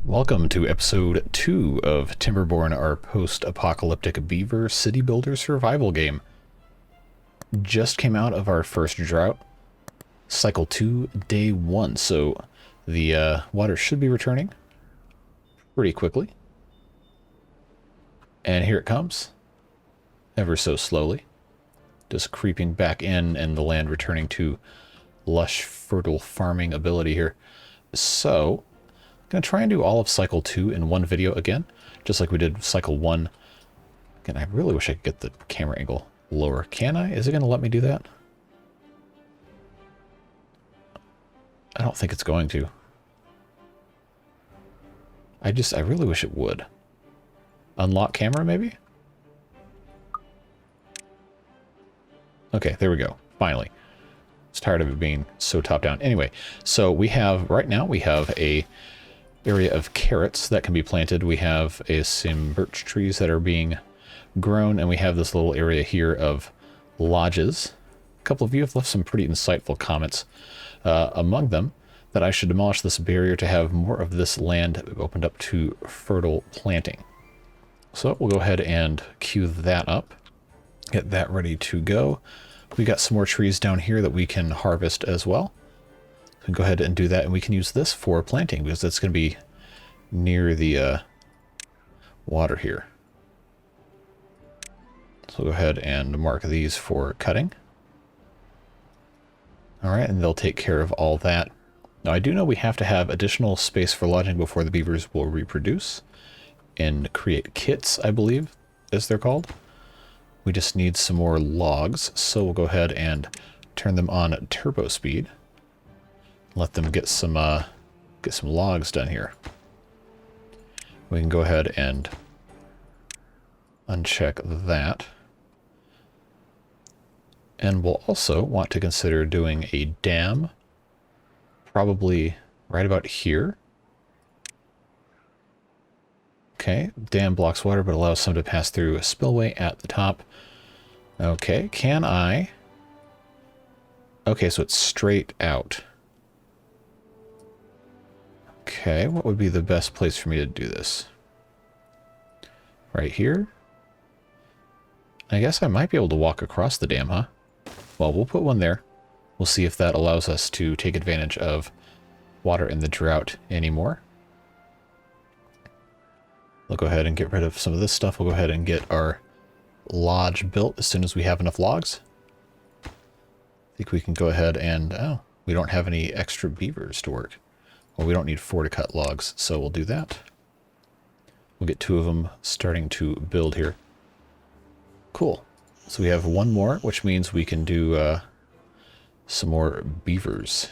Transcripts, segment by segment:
Welcome to episode 2 of Timberborn, our post-apocalyptic beaver city builder survival game. Just came out of our first drought, cycle 2, day 1, so the water should be returning pretty quickly. And here it comes, ever so slowly, just creeping back in and the land returning to lush, fertile farming ability here. So I'm going to try and do all of cycle 2 in one video again, just like we did cycle 1. Again, I really wish I could get the camera angle lower. Can I? Is it going to let me do that? I don't think it's going to. I really wish it would. Unlock camera, maybe? Okay, there we go. Finally. I was tired of it being so top-down. Anyway, so we have, right now, we have a area of carrots that can be planted. We have some birch trees that are being grown, and we have this little area here of lodges. A couple of you have left some pretty insightful comments, among them that I should demolish this barrier to have more of this land opened up to fertile planting. So we'll go ahead and queue that up, get that ready to go. We got some more trees down here that we can harvest as well. So go ahead and do that, and we can use this for planting because that's going to be near the water here. So go ahead and mark these for cutting. All right, and they'll take care of all that. Now I do know we have to have additional space for lodging before the beavers will reproduce and create kits, I believe, as they're called. We just need some more logs, so we'll go ahead and turn them on turbo speed. Let them get some logs done here. We can go ahead and uncheck that. And we'll also want to consider doing a dam, probably right about here. Okay, dam blocks water but allows some to pass through a spillway at the top. Okay, can I? Okay, so it's straight out. Okay, what would be the best place for me to do this? Right here? I guess I might be able to walk across the dam, huh? Well, we'll put one there. We'll see if that allows us to take advantage of water in the drought anymore. We'll go ahead and get rid of some of this stuff. We'll go ahead and get our lodge built as soon as we have enough logs. I think we can go ahead and... oh, we don't have any extra beavers to work. Well, we don't need 4 to cut logs, so we'll do that. We'll get 2 of them starting to build here. Cool. So we have 1 more, which means we can do some more beavers.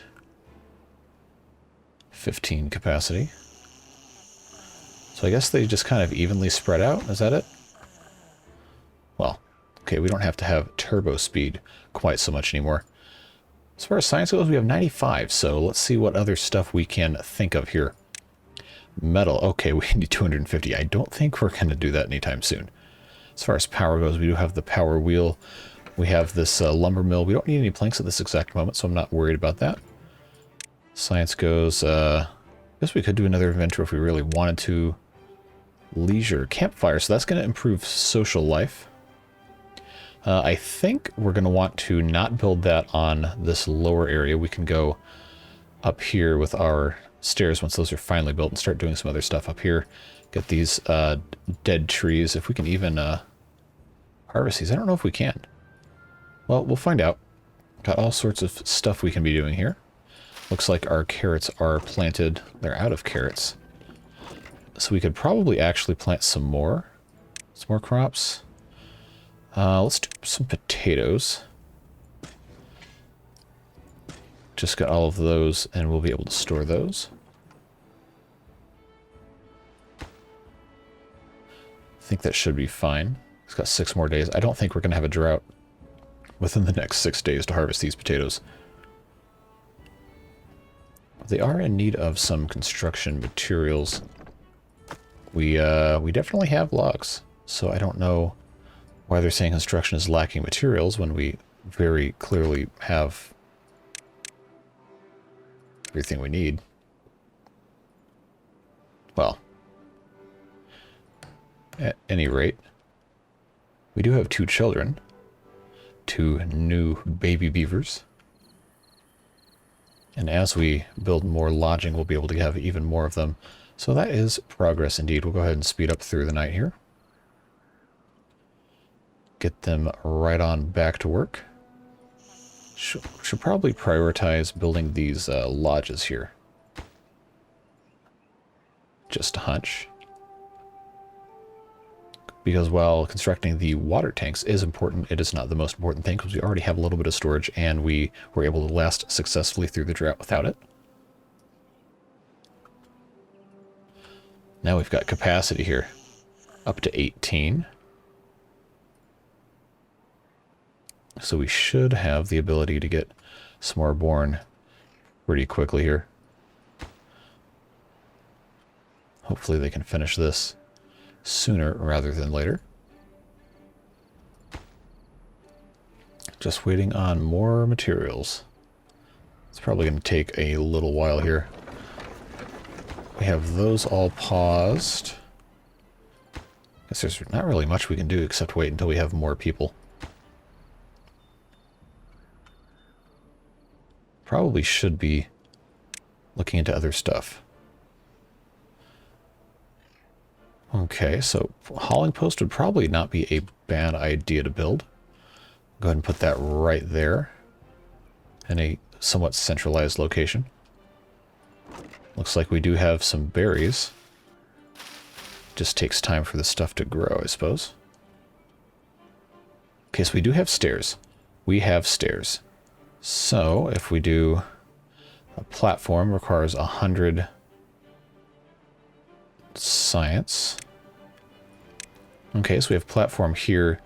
15 capacity. So I guess they just kind of evenly spread out. Is that it? Well, okay, we don't have to have turbo speed quite so much anymore. As far as science goes, we have 95, so let's see what other stuff we can think of here. Metal, okay, we need 250. I don't think we're going to do that anytime soon. As far as power goes, we do have the power wheel. We have this lumber mill. We don't need any planks at this exact moment, so I'm not worried about that. Science goes, I guess we could do another adventure if we really wanted to. Leisure, campfire, so that's going to improve social life. I think we're going to want to not build that on this lower area. We can go up here with our stairs once those are finally built and start doing some other stuff up here. Get these dead trees. If we can even harvest these. I don't know if we can. Well, we'll find out. Got all sorts of stuff we can be doing here. Looks like our carrots are planted. They're out of carrots. So we could probably actually plant some more crops. Let's do some potatoes. Just got all of those, and we'll be able to store those. I think that should be fine. It's got 6 more days. I don't think we're going to have a drought within the next 6 days to harvest these potatoes. They are in need of some construction materials. We definitely have logs, so I don't know why they're saying construction is lacking materials when we very clearly have everything we need. Well, at any rate. We do have 2 children. 2 new baby beavers. And as we build more lodging, we'll be able to have even more of them. So that is progress indeed. We'll go ahead and speed up through the night here. Get them right on back to work. Should probably prioritize building these lodges here. Just a hunch. Because while constructing the water tanks is important, it is not the most important thing because we already have a little bit of storage and we were able to last successfully through the drought without it. Now we've got capacity here up to 18. So we should have the ability to get some more born pretty quickly here. Hopefully they can finish this sooner rather than later. Just waiting on more materials. It's probably going to take a little while here. We have those all paused. Guess there's not really much we can do except wait until we have more people. Probably should be looking into other stuff. Okay, so hauling post would probably not be a bad idea to build. Go ahead and put that right there in a somewhat centralized location. Looks like we do have some berries. Just takes time for the stuff to grow, I suppose. Okay, so we do have stairs. We have stairs. So if we do a platform, requires 100 science. Okay, so we have platform here.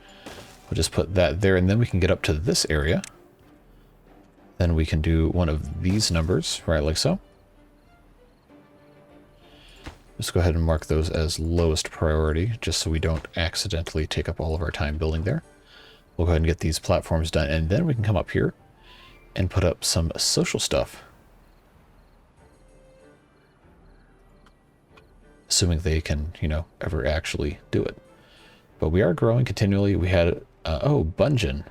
We'll just put that there, and then we can get up to this area. Then we can do one of these numbers, right, like so. Just go ahead and mark those as lowest priority, just so we don't accidentally take up all of our time building there. We'll go ahead and get these platforms done, and then we can come up here and put up some social stuff. Assuming they can, you know, ever actually do it. But we are growing continually. We had, Bungeon,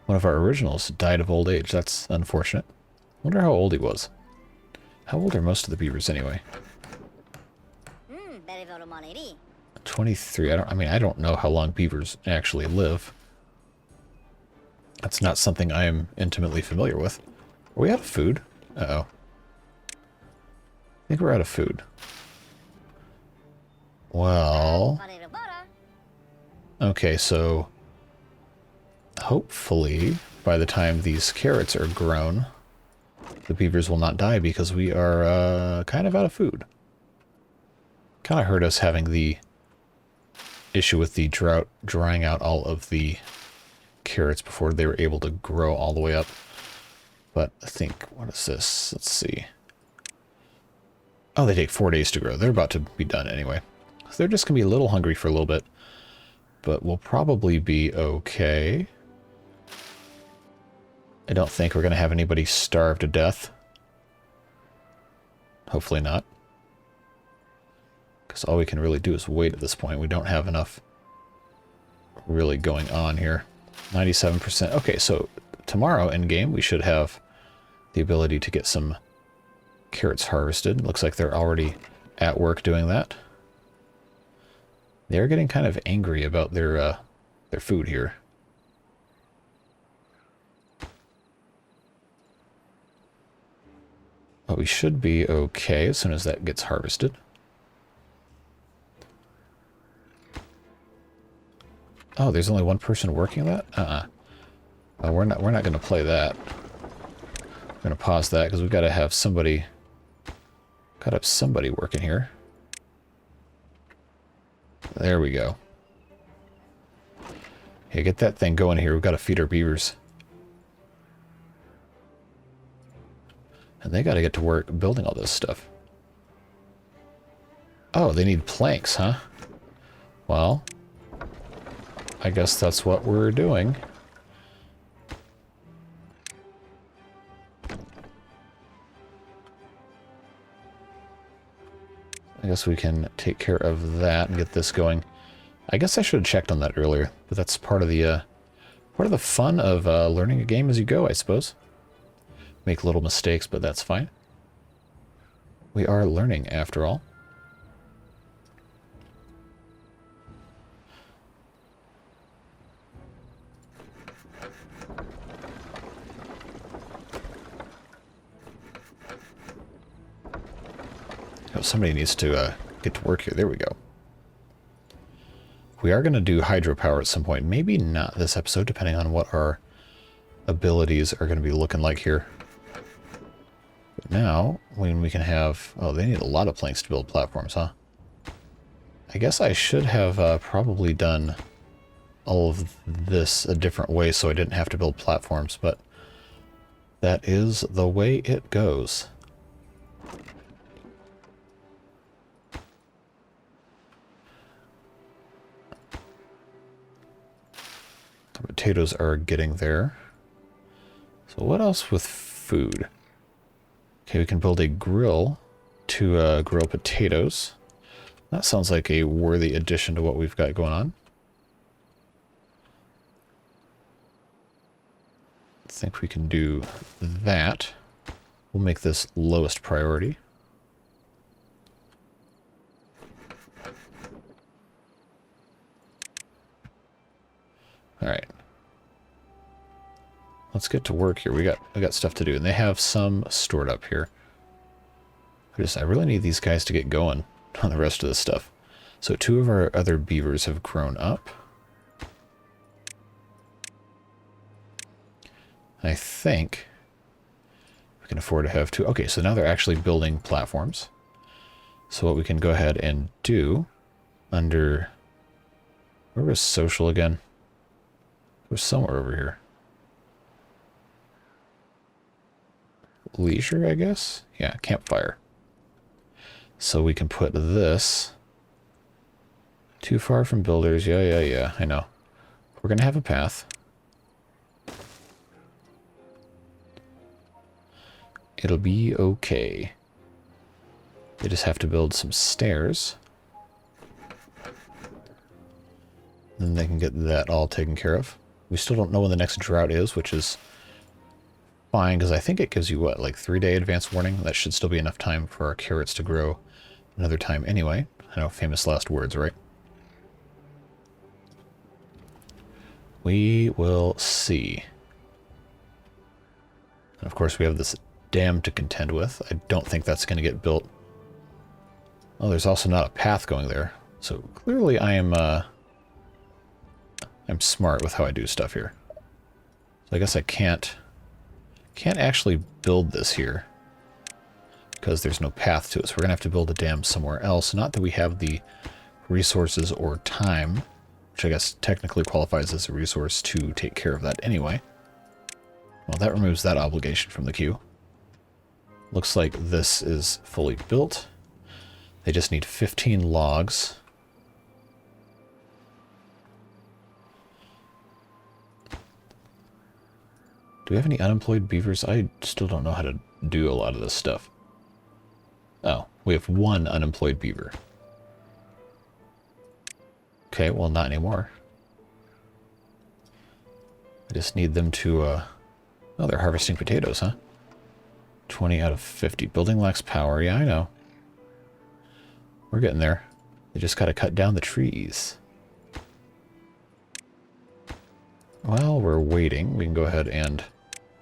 one of our originals, died of old age. That's unfortunate. Wonder how old he was. How old are most of the beavers anyway? 23. I don't know how long beavers actually live. That's not something I am intimately familiar with. Are we out of food? Uh-oh. I think we're out of food. Well... Okay, so... hopefully, by the time these carrots are grown, the beavers will not die because we are kind of out of food. Kind of hurt us having the issue with the drought drying out all of the carrots before they were able to grow all the way up. But I think, what is this? Let's see. Oh, they take 4 days to grow. They're about to be done anyway. So they're just going to be a little hungry for a little bit. But we'll probably be okay. I don't think we're going to have anybody starve to death. Hopefully not. Because all we can really do is wait at this point. We don't have enough really going on here. 97%. Okay, so tomorrow in game we should have the ability to get some carrots harvested. Looks like they're already at work doing that. They're getting kind of angry about their food here. But we should be okay as soon as that gets harvested. Oh, there's only one person working that? We're not going to play that. We're going to pause that because we've got to have somebody. Got to have somebody working here. There we go. Hey, get that thing going here. We've got to feed our beavers. And they got to get to work building all this stuff. Oh, they need planks, huh? Well, I guess that's what we're doing. I guess we can take care of that and get this going. I guess I should have checked on that earlier, but that's part of the fun of learning a game as you go, I suppose. Make little mistakes, but that's fine. We are learning, after all. Oh, somebody needs to get to work here. There we go. We are going to do hydropower at some point. Maybe not this episode, depending on what our abilities are going to be looking like here. But now, when we can have... Oh, they need a lot of planks to build platforms, huh? I guess I should have probably done all of this a different way so I didn't have to build platforms, but that is the way it goes. The potatoes are getting there. So what else with food? Okay, we can build a grill to grill potatoes. That sounds like a worthy addition to what we've got going on. I think we can do that. We'll make this lowest priority. Alright. Let's get to work here. We got stuff to do, and they have some stored up here. I really need these guys to get going on the rest of this stuff. So 2 of our other beavers have grown up. I think we can afford to have 2. Okay, so now they're actually building platforms. So what we can go ahead and do under... Where was social again? It was somewhere over here. Leisure, I guess? Yeah, campfire. So we can put this... Too far from builders. Yeah, I know. We're going to have a path. It'll be okay. They just have to build some stairs. Then they can get that all taken care of. We still don't know when the next drought is, which is fine, because I think it gives you, what, like 3-day advance warning? That should still be enough time for our carrots to grow another time anyway. I know, famous last words, right? We will see. And of course we have this dam to contend with. I don't think that's going to get built. Oh, there's also not a path going there. So clearly I am I'm smart with how I do stuff here. So I guess I can't actually build this here because there's no path to it. So we're going to have to build a dam somewhere else. Not that we have the resources or time, which I guess technically qualifies as a resource to take care of that anyway. Well, that removes that obligation from the queue. Looks like this is fully built. They just need 15 logs. Do we have any unemployed beavers? I still don't know how to do a lot of this stuff. Oh, we have 1 unemployed beaver. Okay, well, not anymore. I just need them to, Oh, they're harvesting potatoes, huh? 20 out of 50. Building lacks power. Yeah, I know. We're getting there. They just gotta cut down the trees. While we're waiting, we can go ahead and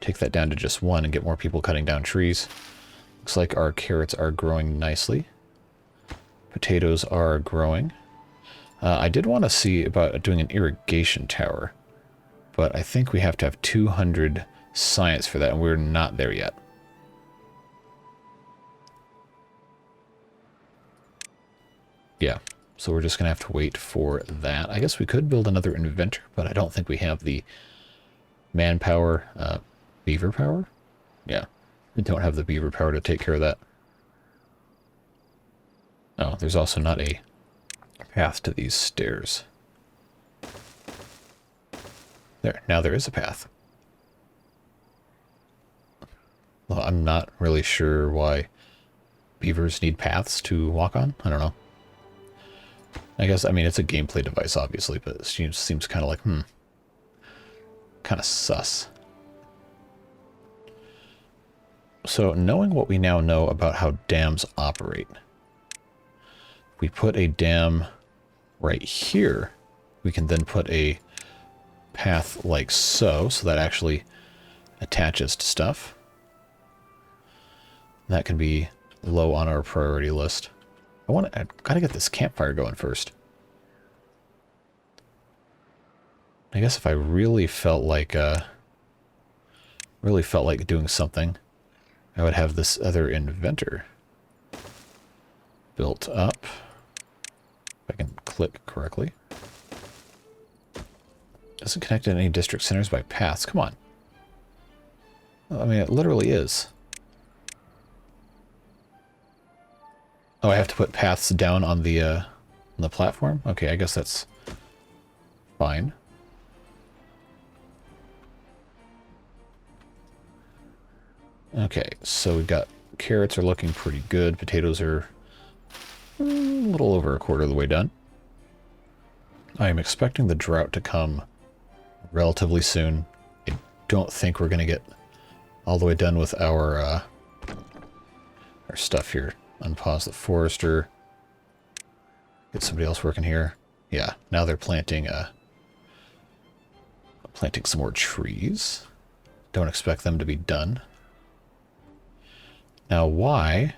take that down to just 1 and get more people cutting down trees. Looks like our carrots are growing nicely. Potatoes are growing. I did want to see about doing an irrigation tower, but I think we have to have 200 science for that, and we're not there yet. Yeah, so we're just going to have to wait for that. I guess we could build another inventor, but I don't think we have the manpower, beaver power? Yeah, we don't have the beaver power to take care of that. Oh, there's also not a path to these stairs. There, now there is a path. Well, I'm not really sure why beavers need paths to walk on. I don't know. I guess, I mean, it's a gameplay device, obviously, but it seems kind of like, kind of sus. So, knowing what we now know about how dams operate, we put a dam right here. We can then put a path like so that actually attaches to stuff. That can be low on our priority list. I gotta get this campfire going first. I guess if I really felt like doing something, I would have this other inventor built up. If I can click correctly. Doesn't connect to any district centers by paths. Come on. I mean, it literally is. Oh, I have to put paths down on the platform? Okay, I guess that's fine. Okay, so we've got carrots are looking pretty good. Potatoes are a little over a quarter of the way done. I am expecting the drought to come relatively soon. I don't think we're going to get all the way done with our stuff here. Unpause the forester. Get somebody else working here. Yeah, now they're planting some more trees. Don't expect them to be done. Now why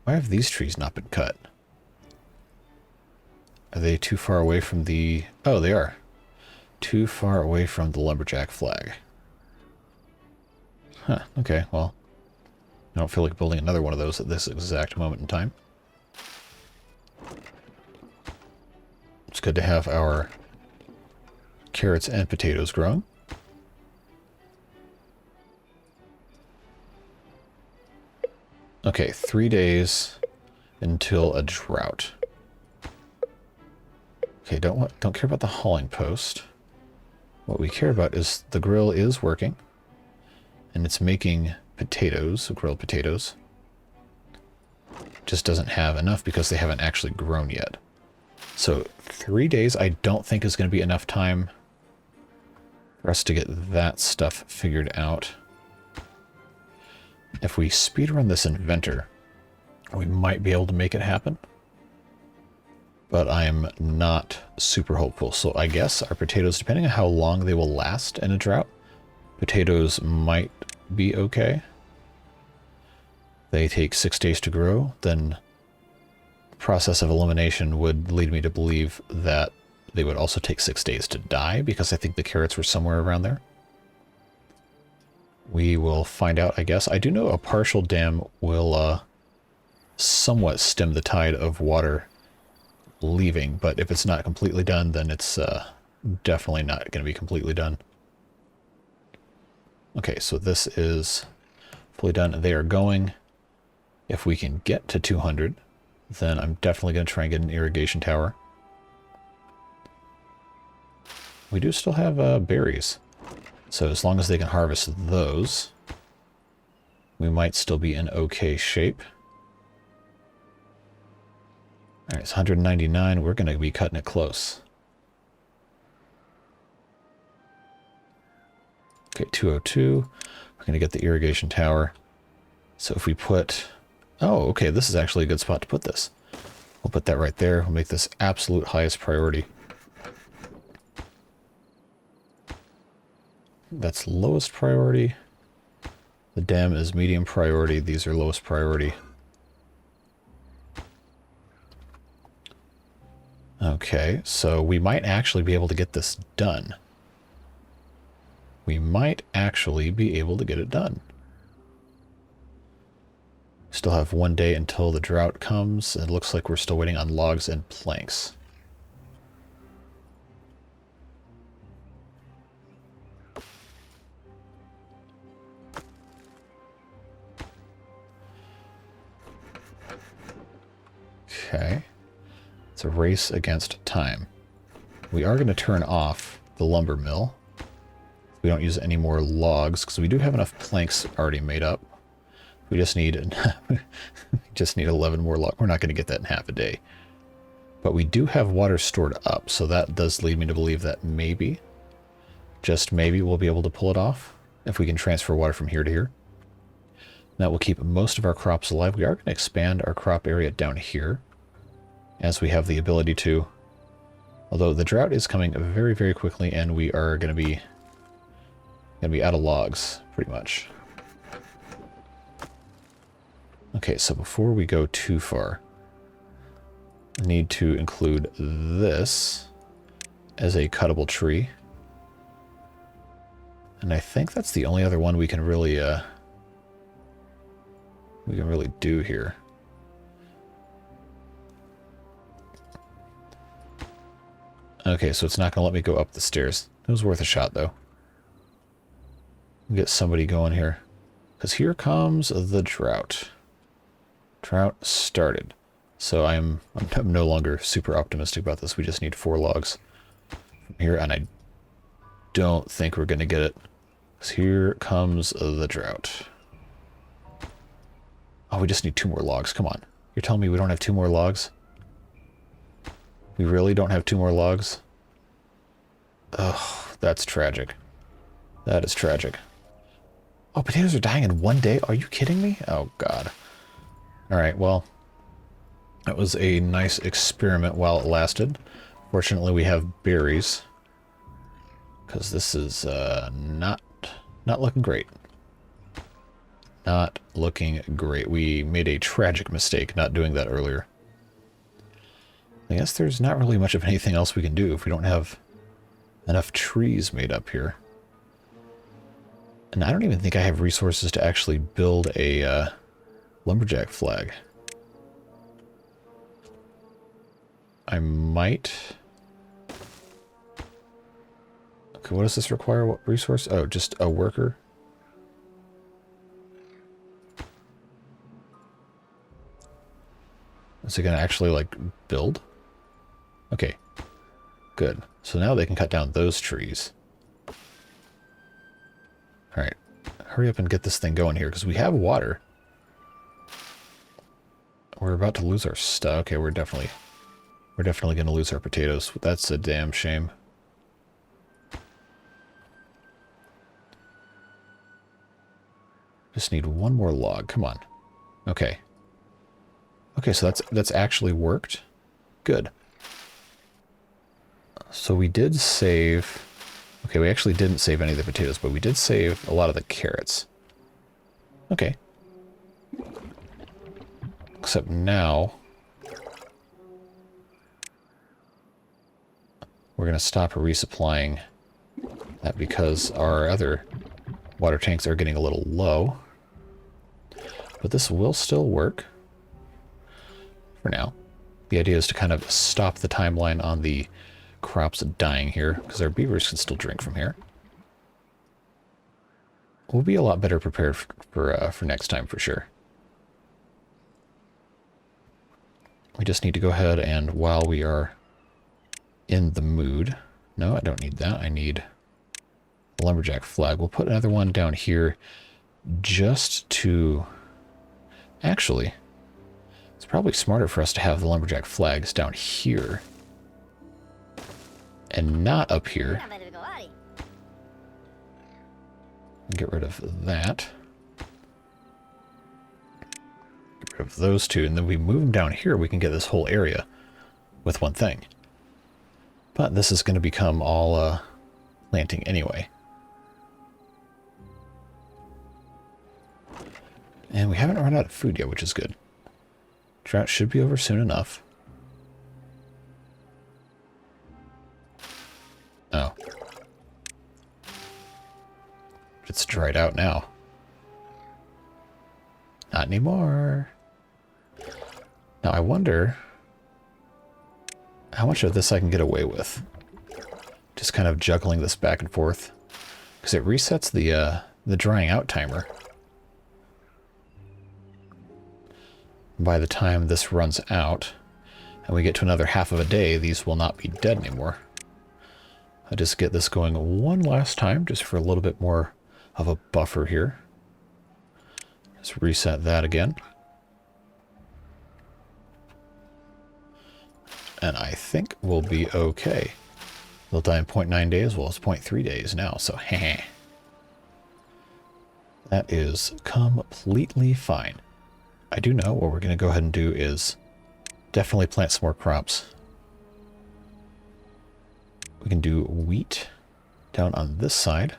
have these trees not been cut? Are they too far away from the... Oh, they are. Too far away from the lumberjack flag. Huh, okay, well. I don't feel like building another one of those at this exact moment in time. It's good to have our carrots and potatoes growing. Okay, 3 days until a drought. Okay, don't care about the hauling post. What we care about is the grill is working, and it's making potatoes, grilled potatoes. Just doesn't have enough because they haven't actually grown yet. So 3 days I don't think is going to be enough time for us to get that stuff figured out. If we speedrun this inventor, we might be able to make it happen. But I'm not super hopeful. So I guess our potatoes, depending on how long they will last in a drought, potatoes might be okay. They take 6 days to grow, then the process of elimination would lead me to believe that they would also take 6 days to die, because I think the carrots were somewhere around there. We will find out, I guess. I do know a partial dam will somewhat stem the tide of water leaving, but if it's not completely done, then it's definitely not going to be completely done. Okay, so this is fully done. They are going. If we can get to 200, then I'm definitely going to try and get an irrigation tower. We do still have berries. So as long as they can harvest those, we might still be in okay shape. Alright, it's 199. We're going to be cutting it close. Okay, 202. We're going to get the irrigation tower. So if we put... Oh, okay, this is actually a good spot to put this. We'll put that right there. We'll make this absolute highest priority. That's lowest priority. The dam is medium priority. These are lowest priority. Okay, so we might actually be able to get this done. We might actually be able to get it done. Still have 1 day until the drought comes. It looks like we're still waiting on logs and planks. Okay. It's a race against time. We are going to turn off the lumber mill. We don't use any more logs because we do have enough planks already made up. We just need 11 more logs. We're not going to get that in half a day. But we do have water stored up, so that does lead me to believe that maybe, just maybe, we'll be able to pull it off if we can transfer water from here to here. That will keep most of our crops alive. We are going to expand our crop area down here as we have the ability to. Although the drought is coming very, very quickly, and we are going to be out of logs, pretty much. Okay, so before we go too far, I need to include this as a cuttable tree. And I think that's the only other one we can really do here. Okay, so it's not going to let me go up the stairs. It was worth a shot, though. Get somebody going here. Because here comes the drought. Drought started. So I'm no longer super optimistic about this. We just need 4 logs from here, and I don't think we're going to get it. Because here comes the drought. Oh, we just need 2 more logs. Come on. You're telling me we don't have 2 more logs? We really don't have 2 more logs? Ugh, that's tragic. That is tragic. Oh, potatoes are dying in 1 day? Are you kidding me? Oh, God. Alright, well, that was a nice experiment while it lasted. Fortunately, we have berries. Because this is not looking great. Not looking great. We made a tragic mistake not doing that earlier. I guess there's not really much of anything else we can do if we don't have enough trees made up here. And I don't even think I have resources to actually build a lumberjack flag. I might. Okay, what does this require? What resource? Oh, just a worker. Is it going to actually, like, build? Okay. Good. So now they can cut down those trees. Alright. Hurry up and get this thing going here, because we have water. We're about to lose our stuff. Okay, we're definitely going to lose our potatoes. That's a damn shame. Just need 1 more log. Come on. Okay. Okay, so that's actually worked. Good. So we did save... Okay, we actually didn't save any of the potatoes, but we did save a lot of the carrots. Okay. Except now... we're going to stop resupplying that because our other water tanks are getting a little low. But this will still work. For now. The idea is to kind of stop the timeline on the crops dying here, because our beavers can still drink from here. We'll be a lot better prepared for next time, for sure. We just need to go ahead and, while we are in the mood... No, I don't need that. I need a lumberjack flag. We'll put another one down here just to... Actually... It's probably smarter for us to have the lumberjack flags down here and not up here. Get rid of that. Get rid of those 2, and then we move them down here, we can get this whole area with 1 thing. But this is going to become all planting anyway. And we haven't run out of food yet, which is good. Drought should be over soon enough. Oh. It's dried out now. Not anymore. Now I wonder how much of this I can get away with. Just kind of juggling this back and forth. Because it resets the drying out timer. By the time this runs out, and we get to another half of a day, these will not be dead anymore. I just get this going 1 last time, just for a little bit more of a buffer here. Let's reset that again. and I think we'll be okay. They'll die in 0.9 days. Well, it's 0.3 days now, so heh. That is completely fine. I do know what we're going to go ahead and do is definitely plant some more crops. We can do wheat down on this side.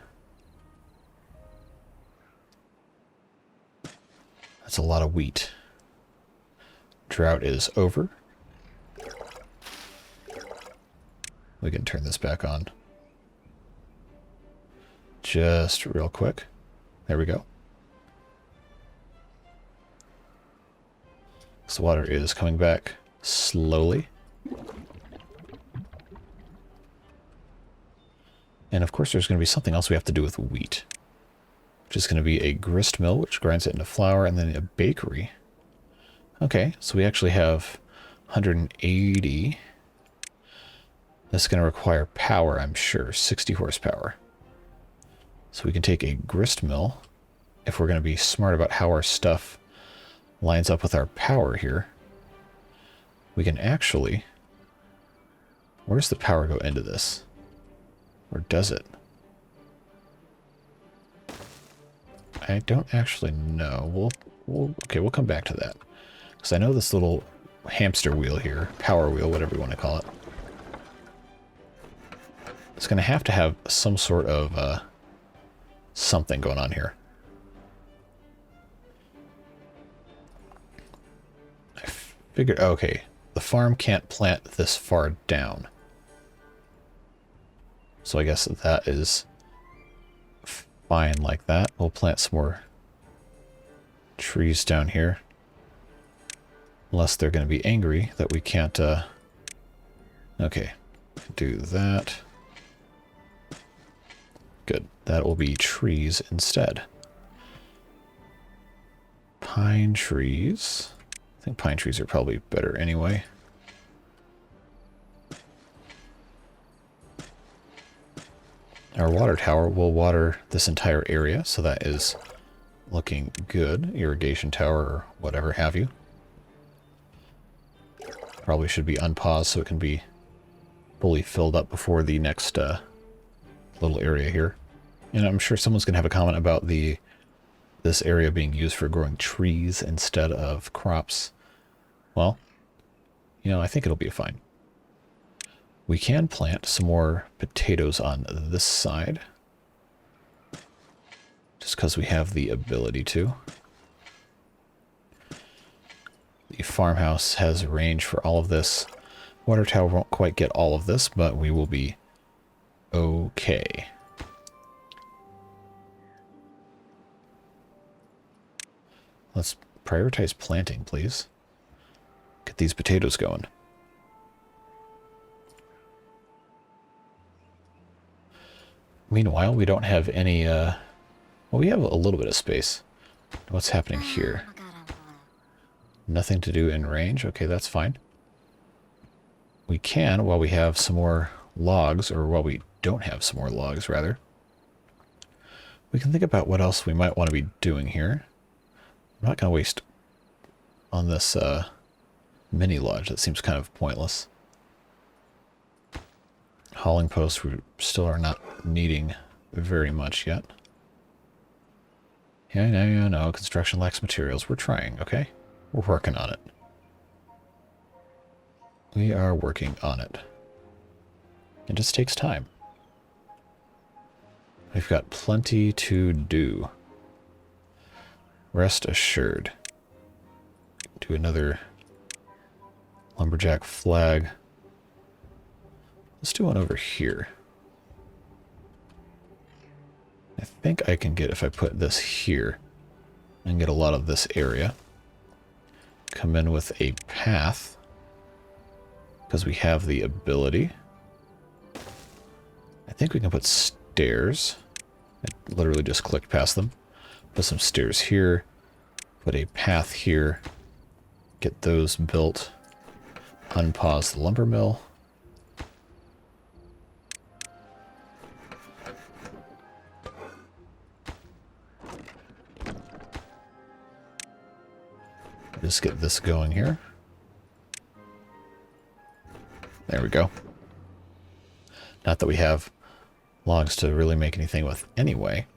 That's a lot of wheat. Drought is over. We can turn this back on. Just real quick. There we go. So the water is coming back slowly. And of course there's going to be something else we have to do with wheat. Which is going to be a grist mill, which grinds it into flour, and then a bakery. Okay, so we actually have 180. This is going to require power, I'm sure. 60 horsepower. So we can take a grist mill, if we're going to be smart about how our stuff lines up with our power here. We can actually... Where does the power go into this? Or does it? I don't actually know. We'll come back to that. Because I know this little hamster wheel here, power wheel, whatever you want to call it, it's going to have some sort of something going on here. I figured, okay, the farm can't plant this far down. So I guess that is fine like that. We'll plant some more trees down here. Unless they're going to be angry that we can't, okay, do that. Good. That will be trees instead. Pine trees. I think pine trees are probably better anyway. Our water tower will water this entire area, so that is looking good. Irrigation tower or whatever have you. Probably should be unpaused so it can be fully filled up before the next little area here. And I'm sure someone's going to have a comment about this area being used for growing trees instead of crops. Well, you know, I think it'll be fine. We can plant some more potatoes on this side. Just because we have the ability to. The farmhouse has range for all of this. Water tower won't quite get all of this, but we will be okay. Let's prioritize planting, please. Get these potatoes going. Meanwhile, we don't have any, well, we have a little bit of space. What's happening here? Nothing to do in range. Okay, that's fine. We can, while we have some more logs, or while we don't have some more logs, rather, we can think about what else we might want to be doing here. I'm not going to waste on this mini lodge. That seems kind of pointless. Hauling posts we still are not needing very much yet. Yeah, no. Construction lacks materials. We're trying, okay? We're working on it. We are working on it. It just takes time. We've got plenty to do. Rest assured. Do another lumberjack flag. Let's do one over here. I think I can get, if I put this here, and get a lot of this area. Come in with a path, because we have the ability. I think we can put stairs. I literally just clicked past them. Put some stairs here. Put a path here. Get those built. Unpause the lumber mill. Just get this going here. There we go. Not that we have logs to really make anything with anyway,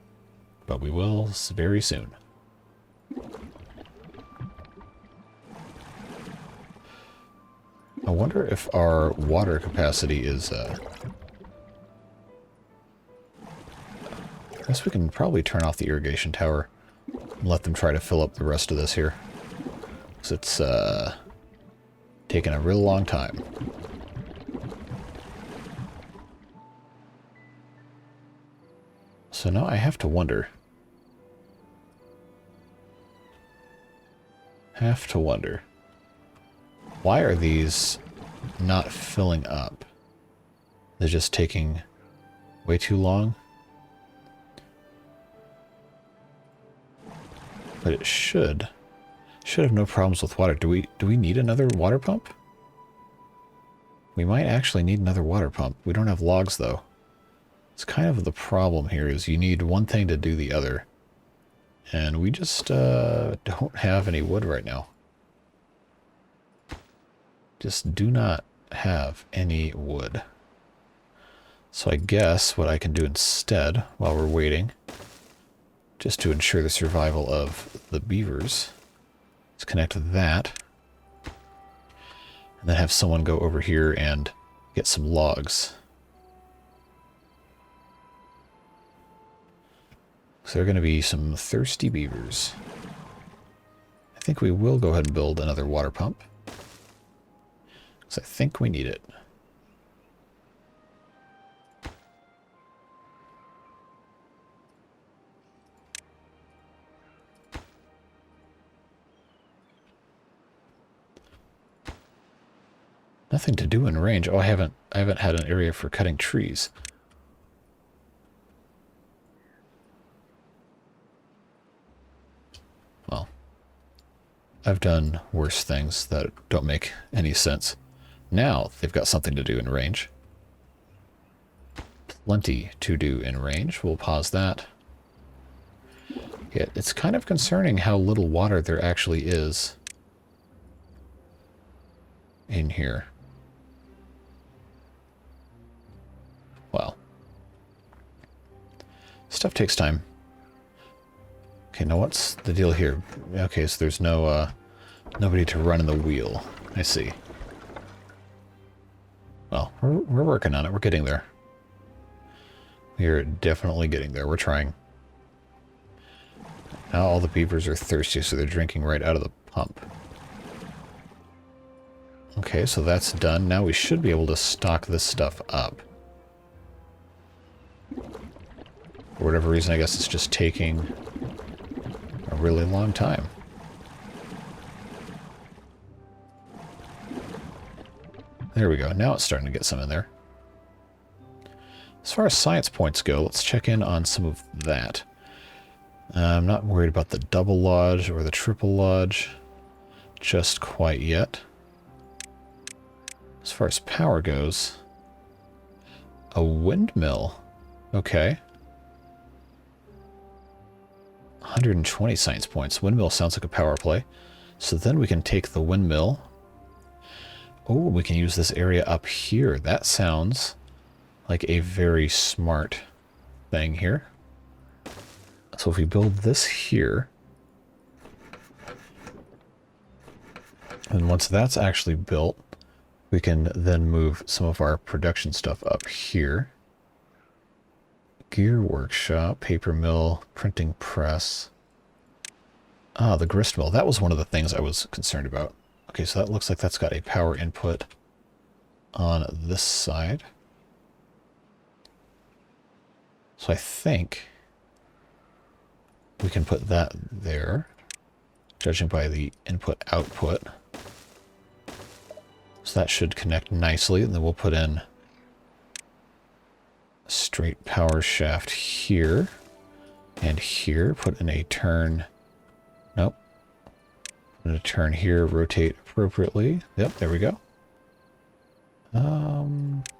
but we will very soon. I wonder if our water capacity is... I guess we can probably turn off the irrigation tower and let them try to fill up the rest of this here. Because it's taking a real long time. So now I have to wonder. Why are these not filling up? They're just taking way too long. But it should have no problems with water. Do we need another water pump? We might actually need another water pump. We don't have logs though. It's kind of the problem here is you need one thing to do the other. And we just don't have any wood right now. Just do not have any wood. So I guess what I can do instead, while we're waiting, just to ensure the survival of the beavers, is connect that. And then have someone go over here and get some logs. So there are going to be some thirsty beavers. I think we will go ahead and build another water pump. Because I think we need it. Nothing to do in range. Oh, I haven't had an area for cutting trees. Well, I've done worse things that don't make any sense. Now they've got something to do in range. Plenty to do in range. We'll pause that. Yeah, it's kind of concerning how little water there actually is in here. Well, stuff takes time. Okay, now what's the deal here? Okay, so there's no nobody to run in the wheel. I see. Well, we're working on it. We're getting there. We're definitely getting there. We're trying. Now all the beavers are thirsty, so they're drinking right out of the pump. Okay, so that's done. Now we should be able to stock this stuff up. For whatever reason, I guess it's just taking a really long time. There we go. Now it's starting to get some in there. As far as science points go, let's check in on some of that. I'm not worried about the double lodge or the triple lodge just quite yet. As far as power goes, a windmill. Okay. 120 science points. Windmill sounds like a power play. So then we can take the windmill. Oh, we can use this area up here. That sounds like a very smart thing here. So if we build this here, and once that's actually built, we can then move some of our production stuff up here. Gear workshop, paper mill, printing press. Ah, the grist mill. That was one of the things I was concerned about. Okay, so that looks like that's got a power input on this side. So I think we can put that there, judging by the input-output. So that should connect nicely, and then we'll put in a straight power shaft here and here. Put in a turn. Nope. Put in a turn here, rotate appropriately. Yep, there we go.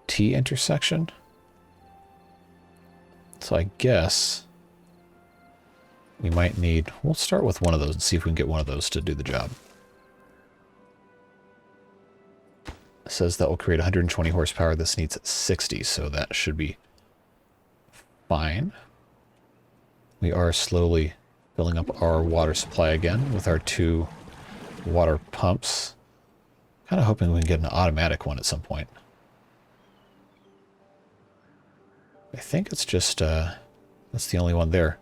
T intersection. So I guess we might need, we'll start with one of those and see if we can get one of those to do the job. It says that will create 120 horsepower. This needs 60, so that should be fine. We are slowly filling up our water supply again with our 2 water pumps. Kind of hoping we can get an automatic one at some point. I think it's just, that's the only one there.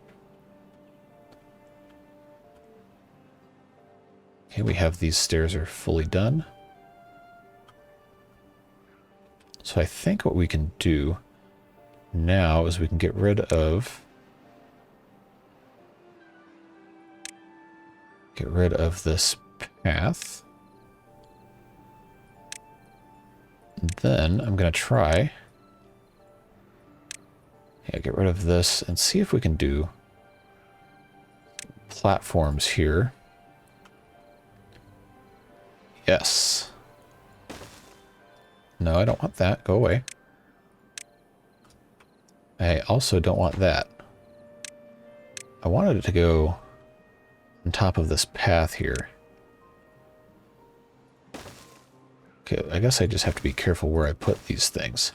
Okay, we have these stairs are fully done. So I think what we can do now is we can get rid of this path. And then I'm going to try get rid of this and see if we can do platforms here. Yes. No, I don't want that. Go away. I also don't want that. I wanted it to go on top of this path here. Okay, I guess I just have to be careful where I put these things.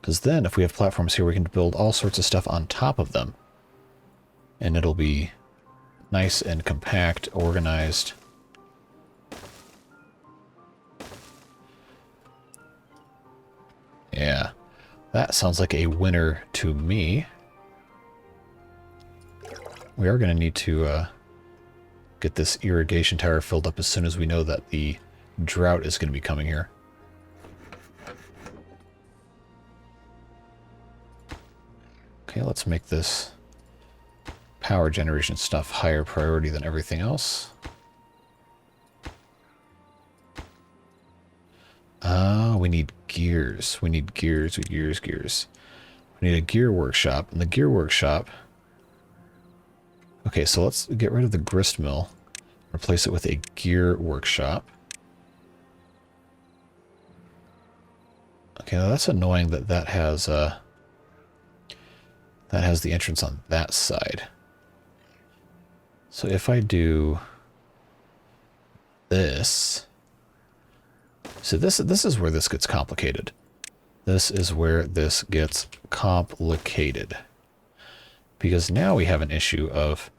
Because then if we have platforms here, we can build all sorts of stuff on top of them. And it'll be nice and compact, organized. Yeah, that sounds like a winner to me. We are going to need to get this irrigation tower filled up as soon as we know that the drought is going to be coming here. Okay, let's make this power generation stuff higher priority than everything else. We need gears. We need gears. We need a gear workshop. And the gear workshop... Okay, so let's get rid of the grist mill. Replace it with a gear workshop. Okay, now that's annoying that that has the entrance on that side. So if I do this... So this is where this gets complicated. This is where this gets complicated. Because now we have an issue of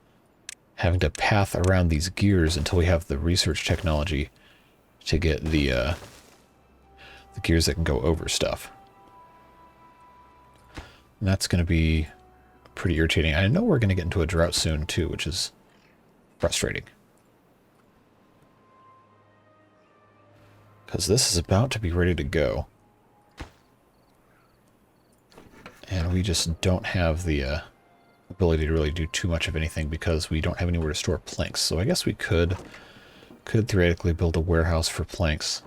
having to path around these gears until we have the research technology to get the gears that can go over stuff. And that's going to be pretty irritating. I know we're going to get into a drought soon too, which is frustrating. Because this is about to be ready to go. And we just don't have the ability to really do too much of anything because we don't have anywhere to store planks. So I guess we could theoretically build a warehouse for planks.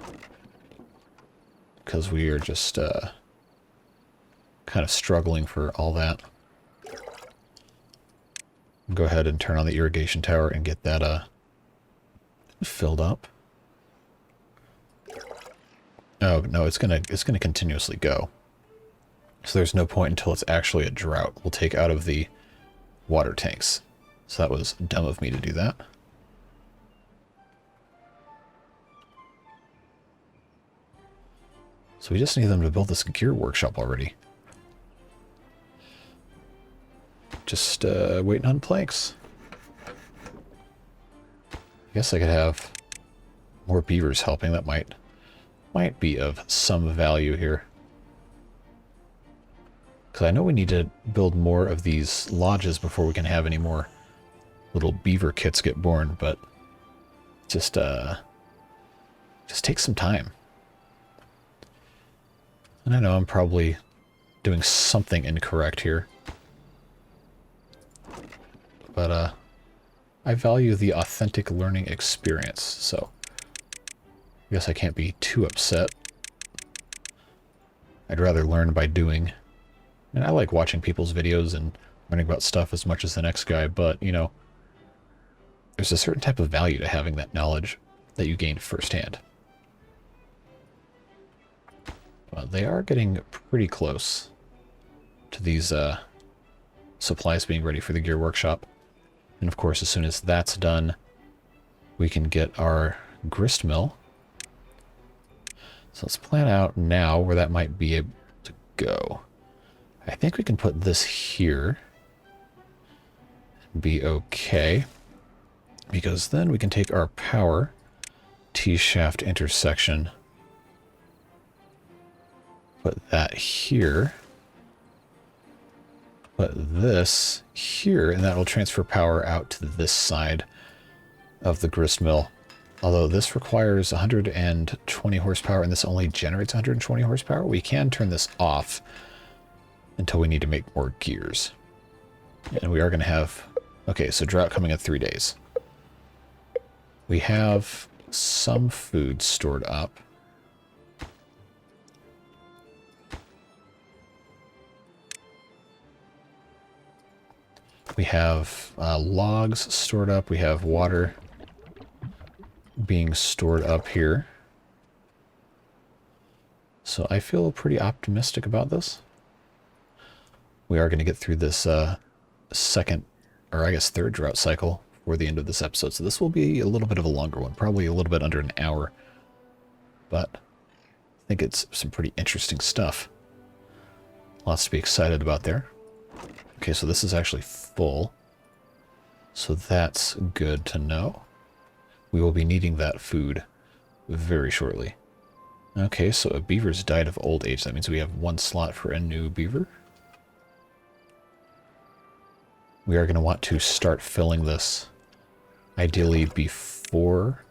Because we are just kind of struggling for all that. Go ahead and turn on the irrigation tower and get that filled up. Oh, no, it's gonna continuously go. So there's no point until it's actually a drought. We'll take out of the water tanks. So that was dumb of me to do that. So we just need them to build this gear workshop already. Just waiting on planks. I guess I could have more beavers helping. That might be of some value here. Because I know we need to build more of these lodges before we can have any more little beaver kits get born, but just takes some time. And I know I'm probably doing something incorrect here. But I value the authentic learning experience, so I guess I can't be too upset. I'd rather learn by doing. And I like watching people's videos and learning about stuff as much as the next guy, but, you know, there's a certain type of value to having that knowledge that you gained firsthand. Well, they are getting pretty close to these supplies being ready for the gear workshop. And of course, as soon as that's done, we can get our grist mill So let's plan out now where that might be able to go. I think we can put this here and be okay, because then we can take our power T-shaft intersection, put that here, put this here, and that will transfer power out to this side of the grist mill. Although this requires 120 horsepower and this only generates 120 horsepower, we can turn this off until we need to make more gears. And we are going to have... Okay, so drought coming in 3 days. We have some food stored up. We have logs stored up. We have water being stored up here. So I feel pretty optimistic about this. We are going to get through this second, or I guess third drought cycle for the end of this episode. So this will be a little bit of a longer one, probably a little bit under an hour. But I think it's some pretty interesting stuff. Lots to be excited about there. Okay, so this is actually full. So that's good to know. We will be needing that food very shortly. Okay, so a beaver's died of old age. That means we have 1 slot for a new beaver. We are going to want to start filling this ideally before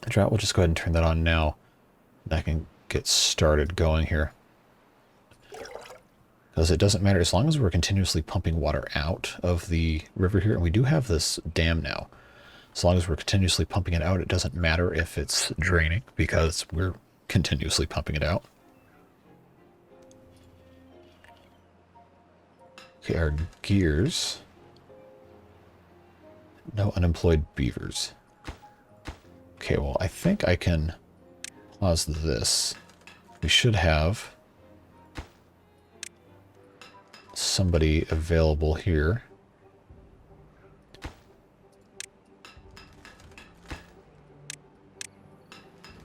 the drought. We'll just go ahead and turn that on now. And I can get started going here. Because it doesn't matter as long as we're continuously pumping water out of the river here. And we do have this dam now. As long as we're continuously pumping it out, it doesn't matter if it's draining because we're continuously pumping it out. Okay, our gears. No unemployed beavers. Okay, well, I think I can pause this. We should have somebody available here.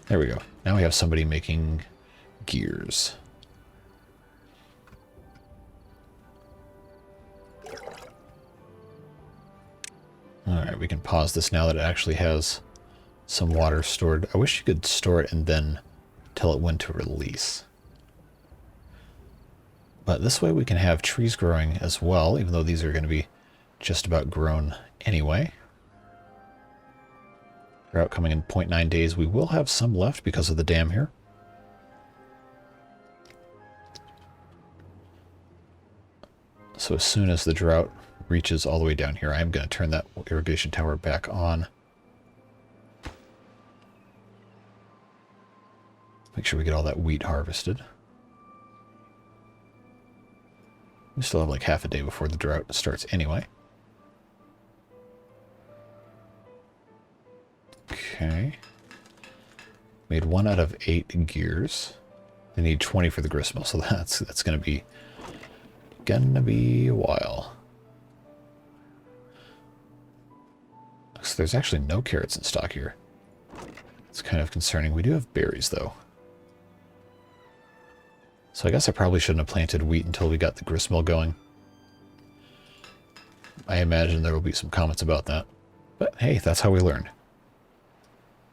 There we go. Now we have somebody making gears. Alright, we can pause this now that it actually has some water stored. I wish you could store it and then tell it when to release. But this way we can have trees growing as well, even though these are going to be just about grown anyway. Drought coming in 0.9 days. We will have some left because of the dam here. So as soon as the drought reaches all the way down here, I am going to turn that irrigation tower back on. Make sure we get all that wheat harvested. We still have like half a day before the drought starts anyway. Okay. Made 1 out of 8 gears. They need 20 for the grist mill, so that's gonna be a while. So there's actually no carrots in stock here. It's kind of concerning. We do have berries though. So I guess I probably shouldn't have planted wheat until we got the grist mill going. I imagine there will be some comments about that. But hey, that's how we learn.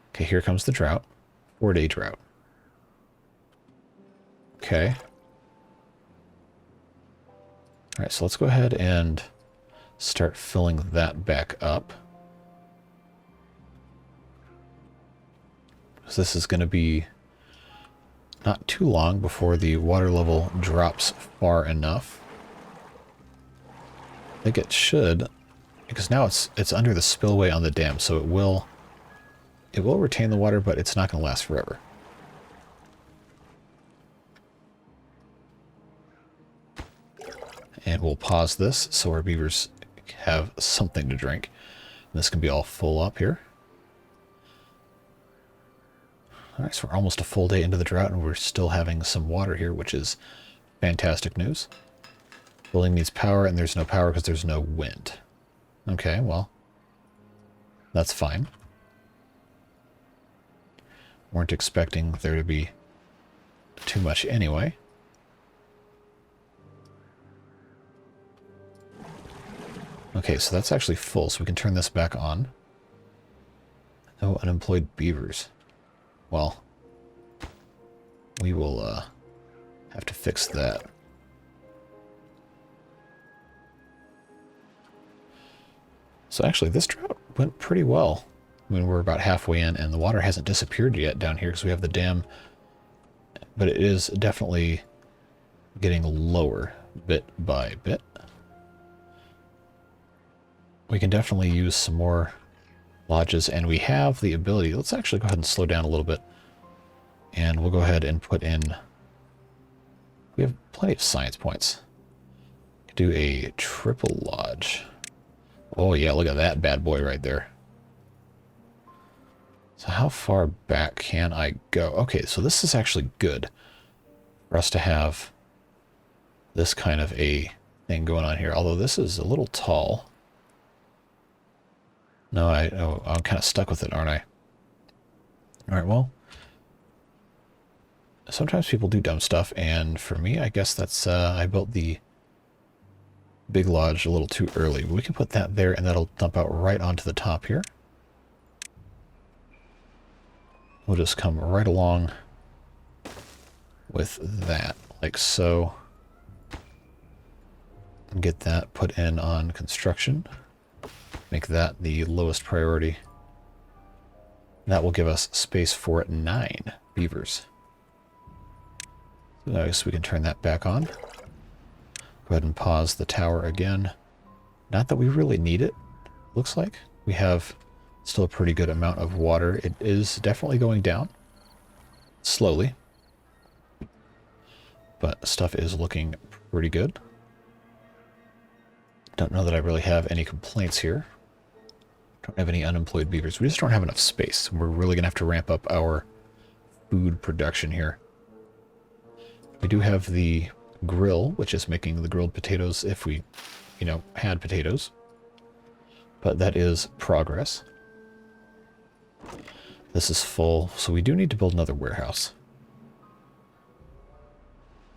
Okay, here comes the drought. 4-day drought. Okay. Alright, so let's go ahead and start filling that back up. So this is going to be not too long before the water level drops far enough. I think it should, because now it's under the spillway on the dam, so it will retain the water, but it's not going to last forever. And we'll pause this so our beavers have something to drink. And this can be all full up here. Alright, so we're almost a full day into the drought and we're still having some water here, which is fantastic news. Building needs power and there's no power because there's no wind. Okay, well, that's fine. Weren't expecting there to be too much anyway. Okay, so that's actually full, so we can turn this back on. No unemployed beavers. Well, we will have to fix that. So actually, this drought went pretty well. I mean, we're about halfway in, and the water hasn't disappeared yet down here because we have the dam. But it is definitely getting lower bit by bit. We can definitely use some more lodges, and we have the ability. Let's actually go ahead and slow down a little bit. And we'll go ahead and put in... We have plenty of science points. Do a triple lodge. Oh yeah, look at that bad boy right there. So how far back can I go? Okay, so this is actually good for us to have this kind of a thing going on here. Although this is a little tall. No, I'm kind of stuck with it, aren't I? Alright, well. Sometimes people do dumb stuff, and for me, I guess that's, I built the big lodge a little too early. We can put that there, and that'll dump out right onto the top here. We'll just come right along with that, like so. And get that put in on construction. Make that the lowest priority. That will give us space for 9 beavers. So I guess we can turn that back on. Go ahead and pause the tower again. Not that we really need it, looks like. We have still a pretty good amount of water. It is definitely going down. Slowly. But stuff is looking pretty good. Don't know that I really have any complaints here. Don't have any unemployed beavers. We just don't have enough space. We're really going to have to ramp up our food production here. We do have the grill, which is making the grilled potatoes if we, you know, had potatoes. But that is progress. This is full, so we do need to build another warehouse.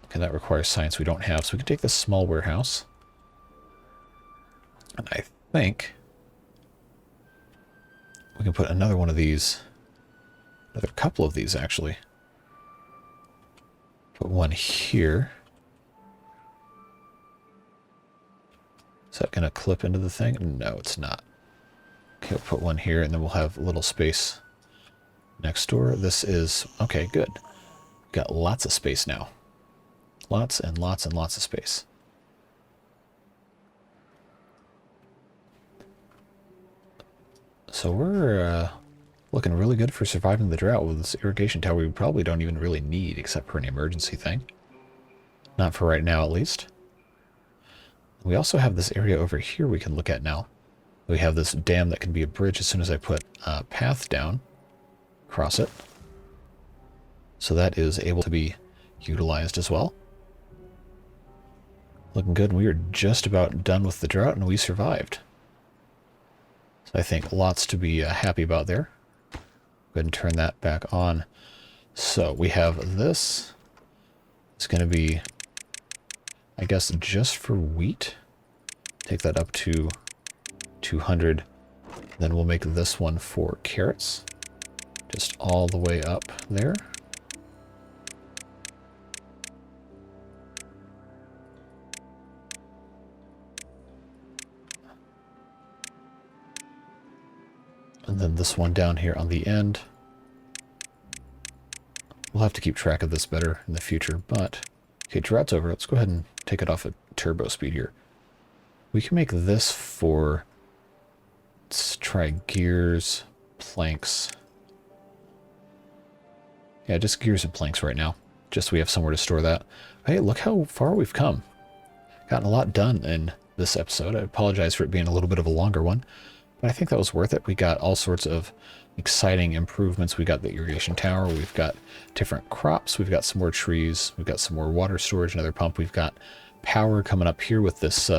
Okay, that requires science we don't have, so we can take this small warehouse. And I think we can put another one of these, another couple of these actually. Put one here. Is that going to clip into the thing? No, it's not. Okay, we'll put one here, and then we'll have a little space next door. This is... Okay, good. Got lots of space now. Lots and lots and lots of space. So we're looking really good for surviving the drought with this irrigation tower we probably don't even really need except for an emergency thing. Not for right now, at least. We also have this area over here we can look at now. We have this dam that can be a bridge as soon as I put a path down across it. So that is able to be utilized as well. Looking good. We are just about done with the drought and we survived. So I think lots to be happy about there. Go ahead and turn that back on. So we have this. It's going to be, I guess, just for wheat. Take that up to 200. Then we'll make this one for carrots. Just all the way up there. And then this one down here on the end. We'll have to keep track of this better in the future, but... Okay, drought's over. Let's go ahead and take it off at turbo speed here. We can make this for... Let's try gears, planks. Yeah, just gears and planks right now. Just so we have somewhere to store that. Hey, look how far we've come. Gotten a lot done in this episode. I apologize for it being a little bit of a longer one. But I think that was worth it. We got all sorts of exciting improvements. We got the irrigation tower. We've got different crops. We've got some more trees. We've got some more water storage, another pump. We've got power coming up here with this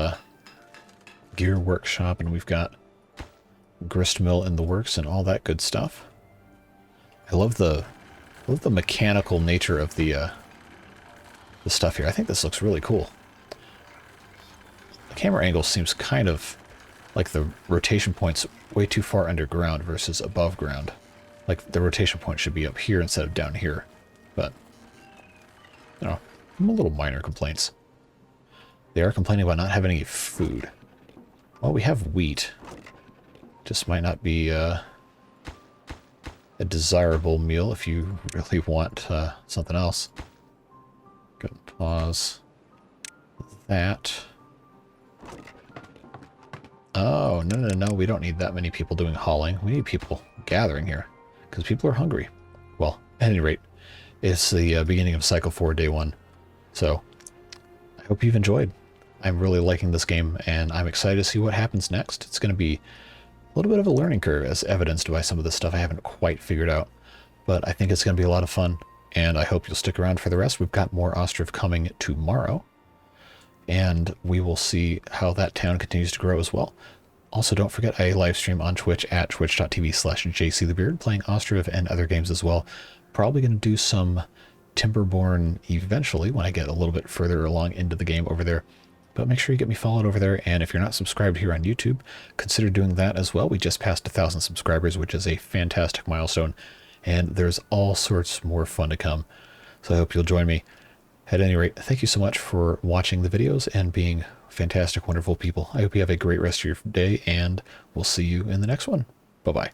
gear workshop. And we've got grist mill in the works and all that good stuff. I love the mechanical nature of the the stuff here. I think this looks really cool. The camera angle seems kind of like the rotation point's way too far underground versus above ground. Like the rotation point should be up here instead of down here. But, you know, a little minor complaints. They are complaining about not having any food. Well, we have wheat. Just might not be a desirable meal if you really want something else. Go and pause that. Oh, no, we don't need that many people doing hauling. We need people gathering here, because people are hungry. Well, at any rate, it's the beginning of Cycle 4, Day 1. So, I hope you've enjoyed. I'm really liking this game, and I'm excited to see what happens next. It's going to be a little bit of a learning curve, as evidenced by some of the stuff I haven't quite figured out. But I think it's going to be a lot of fun, and I hope you'll stick around for the rest. We've got more Ostriv coming tomorrow, and we will see how that town continues to grow as well. Also, don't forget I live stream on Twitch at twitch.tv/jcthebeard, playing Ostriv and other games as well. Probably going to do some Timberborn eventually when I get a little bit further along into the game over there. But make sure you get me followed over there, and if you're not subscribed here on YouTube, consider doing that as well. We just passed 1,000 subscribers, which is a fantastic milestone, and there's all sorts more fun to come. So I hope you'll join me. At any rate, thank you so much for watching the videos and being fantastic, wonderful people. I hope you have a great rest of your day, and we'll see you in the next one. Bye-bye.